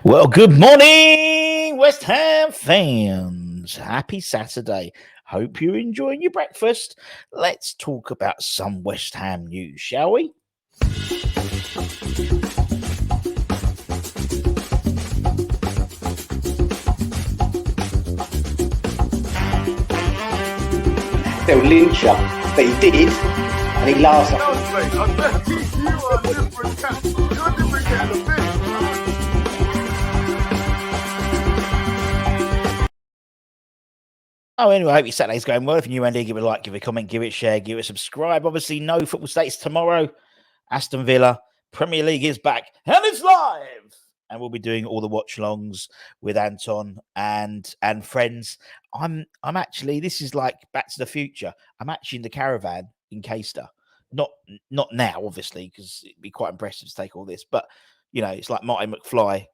Well, good morning, West Ham fans. Happy Saturday. Hope you're enjoying your breakfast. Let's talk about some West Ham news, shall we? They'll lynch you, but he did, and he laughs at Anyway, I hope your Saturday's going well. If you're new around here, give it a like, give it a comment, give it a share, give it a subscribe. Obviously, no football states tomorrow. Aston Villa, Premier League is back, and it's live. And we'll be doing all the watch-alongs with Anton and friends. I'm actually, this is like Back to the Future. I'm actually in the caravan in Caister. Not now, obviously, because it'd be quite impressive to take all this. But, you know, it's like Marty McFly.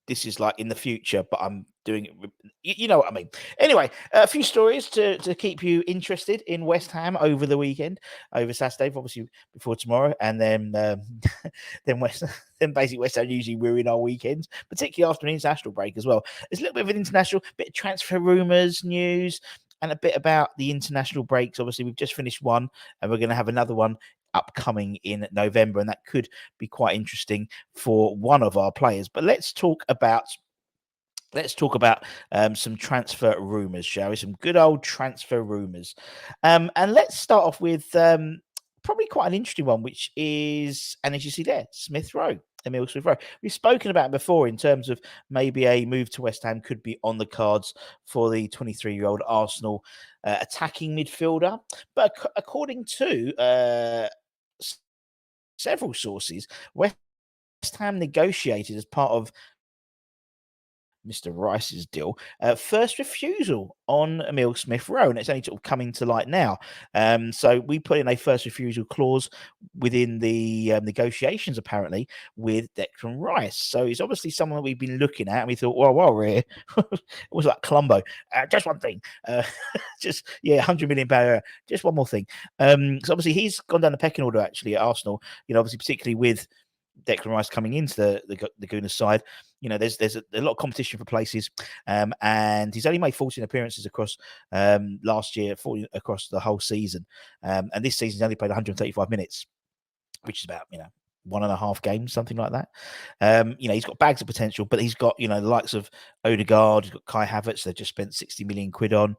This is like in the future, but I'm doing it. You know what I mean. Anyway, a few stories to keep you interested in West Ham over the weekend, over Saturday, obviously before tomorrow, and then then basically West Ham usually ruin our weekends, particularly after an international break as well. There's a little bit of an international, bit of transfer rumours, news, and a bit about the international breaks. Obviously, we've just finished one, and we're going to have another one upcoming in November, and that could be quite interesting for one of our players. But let's talk about some transfer rumours, shall we? Some good old transfer rumours. And let's start off with probably quite an interesting one, which is, and as you see there, Smith-Rowe. Emil Smith-Rowe. We've spoken about it before in terms of maybe a move to West Ham could be on the cards for the 23-year-old Arsenal attacking midfielder. But according to several sources, West Ham negotiated as part of Mr. Rice's deal, first refusal on Emil Smith-Rowe, and it's only sort of coming to light now. So we put in a first refusal clause within the negotiations, apparently, with Declan Rice. So he's obviously someone that we've been looking at, and we thought, well, while we're here, it was like Columbo. Just one thing, £100 million. Just one more thing. So obviously he's gone down the pecking order actually at Arsenal. You know, obviously particularly with Declan Rice coming into the Gunners side. You know, there's a lot of competition for places, and he's only made 14 appearances across last year, 40 across the whole season, and this season he's only played 135 minutes, which is about 1.5 games, something like that. He's got bags of potential, but he's got, the likes of Odegaard, he's got Kai Havertz, they've just spent 60 million quid on,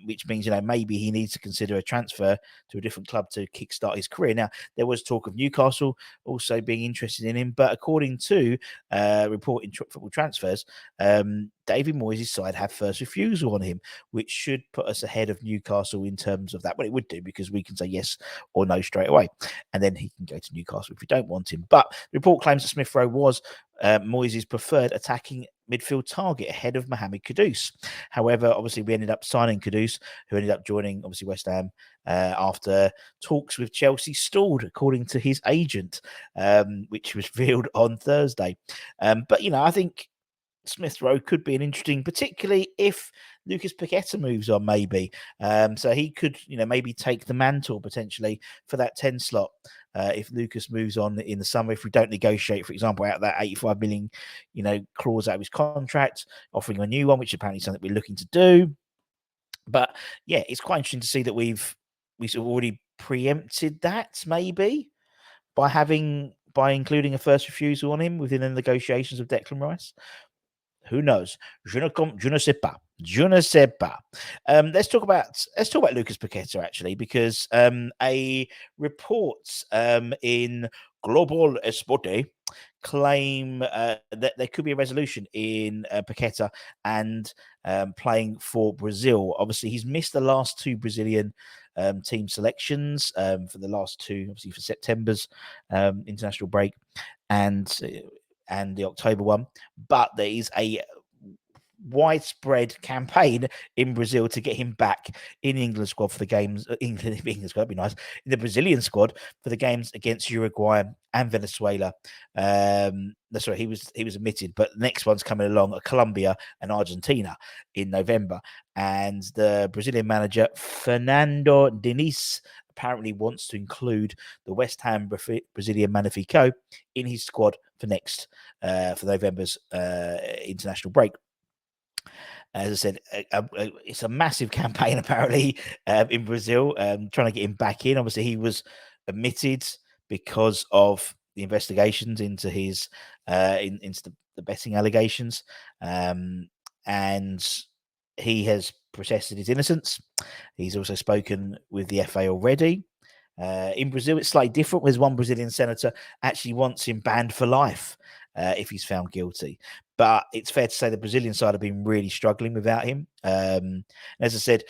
which means, maybe he needs to consider a transfer to a different club to kickstart his career. Now, there was talk of Newcastle also being interested in him, but according to reporting football transfers, David Moyes' side have first refusal on him, which should put us ahead of Newcastle in terms of that. Well, it would do, because we can say yes or no straight away, and then he can go to Newcastle if we don't want him. But the report claims that Smith-Rowe was Moyes' preferred attacking midfield target ahead of Mohamed Kudus. However, obviously we ended up signing Kudus, who ended up joining obviously West Ham after talks with Chelsea stalled, according to his agent, which was revealed on Thursday. But I think Smith-Rowe could be an interesting, particularly if Lucas Paqueta moves on, maybe. So he could, maybe take the mantle potentially for that 10 slot if Lucas moves on in the summer. If we don't negotiate, for example, out of that 85 million, clause out of his contract, offering him a new one, which is apparently something we're looking to do. But yeah, it's quite interesting to see that we've sort of already preempted that, maybe by including a first refusal on him within the negotiations of Declan Rice. Who knows? Je ne sais pas. Je ne sais pas. Let's talk about Lucas Paqueta, actually, because a report in Global Esporte claim that there could be a resolution in Paqueta and playing for Brazil. Obviously, he's missed the last two Brazilian team selections for the last two, obviously for September's international break and the October one, but there is a widespread campaign in Brazil to get him back in the England squad for the games. England squad, that'd be nice. In the Brazilian squad for the games against Uruguay and Venezuela. Sorry, he was omitted, but the next one's coming along at Colombia and Argentina in November. And the Brazilian manager Fernando Diniz apparently wants to include the West Ham Brazilian Magnifico in his squad for for November's international break. As I said, it's a massive campaign apparently in Brazil, trying to get him back in. Obviously, he was omitted because of the investigations into his into the betting allegations, and he has protested his innocence. He's also spoken with the FA already. In Brazil, it's slightly different. There's one Brazilian senator actually wants him banned for life if he's found guilty. But it's fair to say the Brazilian side have been really struggling without him. As I said,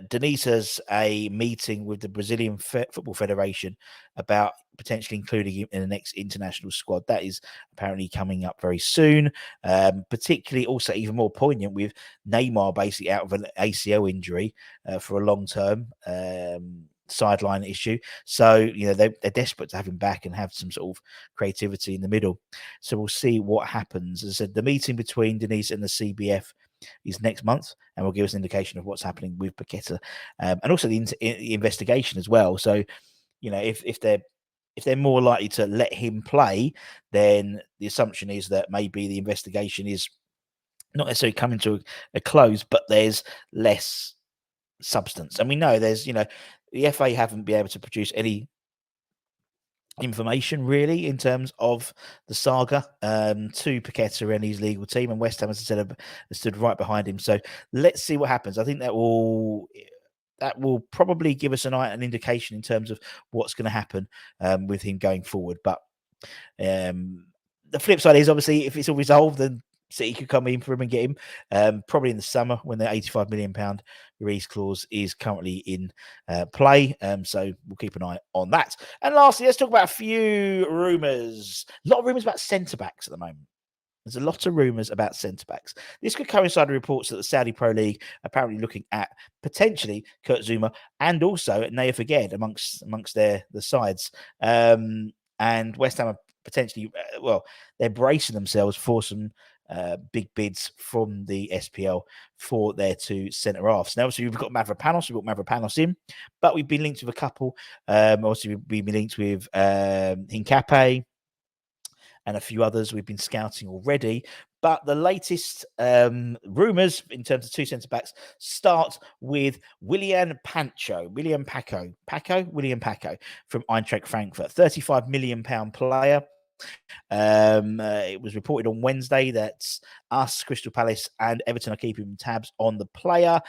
Denise has a meeting with the Brazilian Football Federation about potentially including him in the next international squad. That is apparently coming up very soon. Particularly, also even more poignant with Neymar basically out of an ACL injury for a long term. Sideline issue, so they're desperate to have him back and have some sort of creativity in the middle. So we'll see what happens. As I said, the meeting between Denise and the CBF is next month, and will give us an indication of what's happening with Paqueta, and also the investigation as well. So if they're more likely to let him play, then the assumption is that maybe the investigation is not necessarily coming to a close, but there's less substance. And we know there's the FA haven't been able to produce any information really in terms of the saga to Paqueta and his legal team, and West Ham, as I said, have stood right behind him. So let's see what happens. I think that will probably give us an indication in terms of what's going to happen with him going forward. But the flip side is obviously if it's all resolved, then City could come in for him and get him probably in the summer when the £85 million release clause is currently in play. So we'll keep an eye on that. And lastly, let's talk about a few rumours. A lot of rumours about centre-backs at the moment. There's a lot of rumours about centre-backs. This could coincide with reports that the Saudi Pro League apparently looking at potentially Kurt Zouma and also Nayef Aguerd amongst the sides. And West Ham are potentially, they're bracing themselves for some big bids from the SPL for their two centre halves. Now, obviously, we've got Mavropanos. We've got Mavropanos in, but we've been linked with a couple. Obviously, we've been linked with Hincapié and a few others we've been scouting already. But the latest rumours in terms of two centre-backs start with William Paco from Eintracht Frankfurt, £35 million player. It was reported on Wednesday that us, Crystal Palace and Everton are keeping tabs on the player.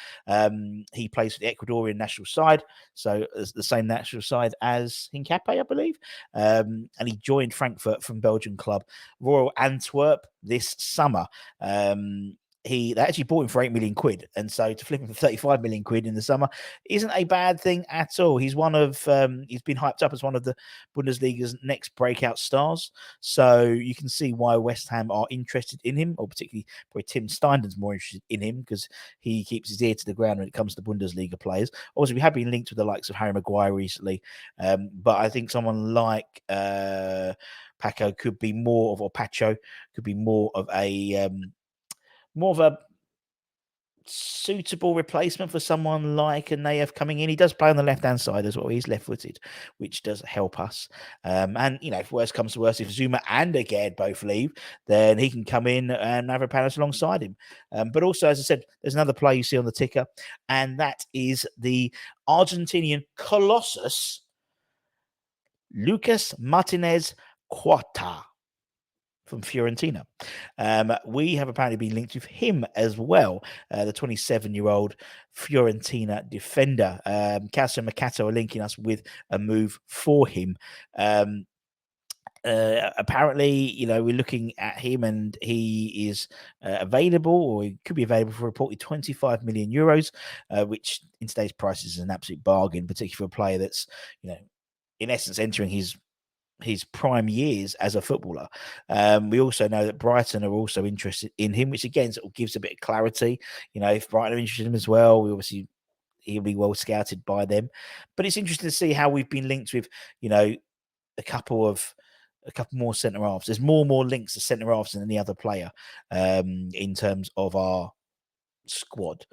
He plays for the Ecuadorian national side, so the same national side as Hincapié, I believe. And he joined Frankfurt from Belgian club Royal Antwerp this summer. They actually bought him for £8 million, and so to flip him for £35 million in the summer isn't a bad thing at all. He's he's been hyped up as one of the Bundesliga's next breakout stars, so you can see why West Ham are interested in him, or particularly probably Tim Steinden's more interested in him because he keeps his ear to the ground when it comes to Bundesliga players. Also, we have been linked with the likes of Harry Maguire recently, but I think someone like Paco could be more of, or Pacho could be more of a suitable replacement for someone like a Nayef coming in. He does play on the left-hand side as well. He's left-footed, which does help us. And, if worse comes to worse, if Zouma and Aguerd both leave, then he can come in and have a Mavropanos alongside him. But also, as I said, there's another player you see on the ticker, and that is the Argentinian Colossus, Lucas Martinez Quarta, from Fiorentina. We have apparently been linked with him as well, the 27-year-old Fiorentina defender. Casio and Mercato are linking us with a move for him. Apparently, we're looking at him and he is available, or he could be available for reported 25 million euros, which in today's prices is an absolute bargain, particularly for a player that's, in essence, entering his prime years as a footballer. We also know that Brighton are also interested in him, which again sort of gives a bit of clarity. If Brighton are interested in him as well, he'll be well scouted by them. But it's interesting to see how we've been linked with, a couple more centre halves. There's more links to centre halves than any other player in terms of our squad,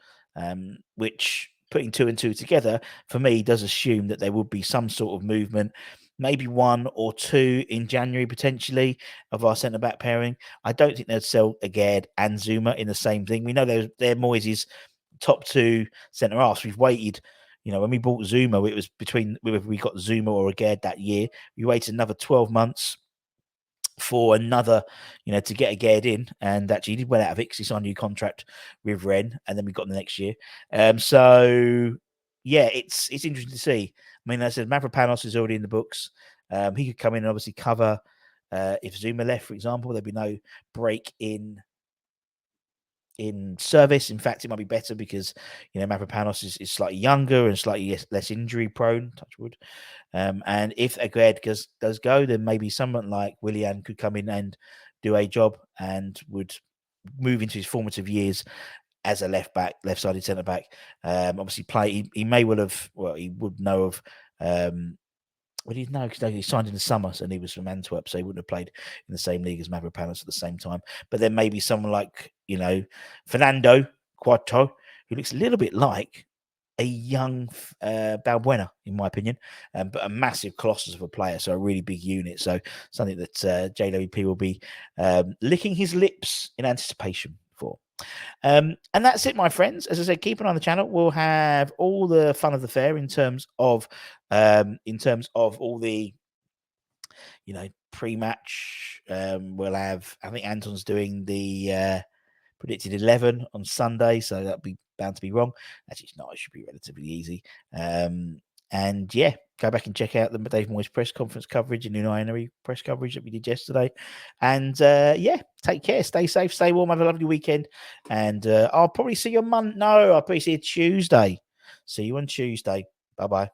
which putting two and two together, for me, does assume that there would be some sort of movement, maybe one or two in January potentially of our centre back pairing. I don't think they'd sell Agard and Zuma in the same thing. We know they're Moyes' top two centre halves. We've waited. When we bought Zuma, it was between whether we got Zuma or Agard that year. We waited another 12 months for another, to get Agard in, and actually he went out of it because he signed a new contract with Rennes, and then we got him the next year. So yeah, it's interesting to see. I mean, as I said, Mavropanos is already in the books. He could come in and obviously cover if Zuma left, for example. There'd be no break in service. In fact, it might be better because Mavropanos is slightly younger and slightly less injury prone, touch wood. And if Agard does go, then maybe someone like Willian could come in and do a job and would move into his formative years as a left-sided centre back. Obviously, play. He may well have. Well, he would know of. Well, he know because he signed in the summer, and he was from Antwerp, so he wouldn't have played in the same league as Mavropanos at the same time. But then maybe someone like Fernando Cuarto, who looks a little bit like a young Balbuena, in my opinion, but a massive colossus of a player, so a really big unit. So something that JWP will be licking his lips in anticipation for. And that's it, my friends. As I said, keep an eye on the channel. We'll have all the fun of the fair in terms of all the pre-match. We'll have, I think Anton's doing the predicted 11 on Sunday, so that'll be bound to be wrong. Actually, it's not. It should be relatively easy. And yeah, go back and check out the Dave Moyes press conference coverage and Unai Emery press coverage that we did yesterday. And yeah, take care, stay safe, stay warm, have a lovely weekend. And I'll probably see you on Monday. No, I'll probably see you Tuesday. See you on Tuesday. Bye-bye.